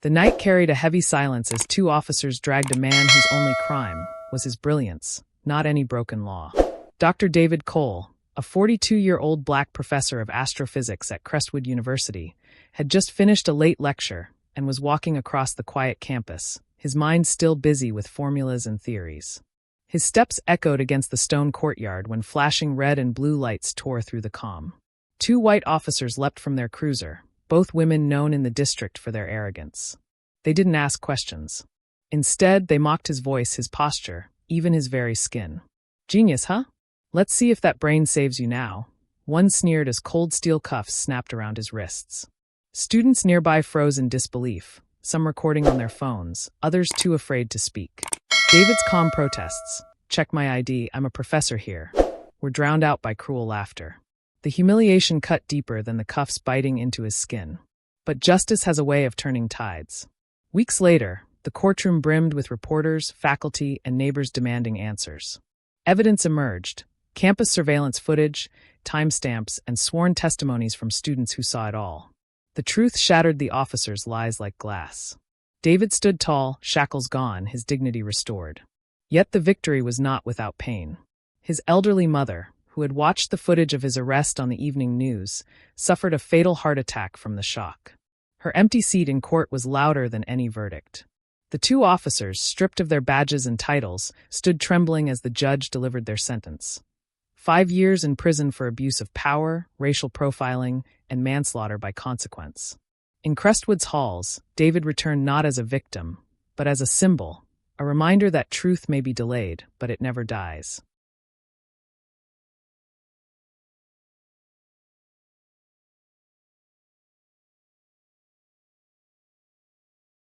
The night carried a heavy silence as two officers dragged a man whose only crime was his brilliance, not any broken law. Dr. David Cole, a 42-year-old black professor of astrophysics at Crestwood University, had just finished a late lecture and was walking across the quiet campus, his mind still busy with formulas and theories. His steps echoed against the stone courtyard when flashing red and blue lights tore through the calm. Two white officers leapt from their cruiser, both women known in the district for their arrogance. They didn't ask questions. Instead, they mocked his voice, his posture, even his very skin. "Genius, huh? Let's see if that brain saves you now." One sneered as cold steel cuffs snapped around his wrists. Students nearby froze in disbelief, some recording on their phones, others too afraid to speak. David's calm protests, "Check my ID, I'm a professor here," were drowned out by cruel laughter. The humiliation cut deeper than the cuffs biting into his skin. But justice has a way of turning tides. Weeks later, the courtroom brimmed with reporters, faculty, and neighbors demanding answers. Evidence emerged: campus surveillance footage, timestamps, and sworn testimonies from students who saw it all. The truth shattered the officers' lies like glass. David stood tall, shackles gone, his dignity restored. Yet the victory was not without pain. His elderly mother, who had watched the footage of his arrest on the evening news, suffered a fatal heart attack from the shock. Her empty seat in court was louder than any verdict. The two officers, stripped of their badges and titles, stood trembling as the judge delivered their sentence. 5 years in prison for abuse of power, racial profiling, and manslaughter by consequence. In Crestwood's halls, David returned not as a victim, but as a symbol, a reminder that truth may be delayed, but it never dies.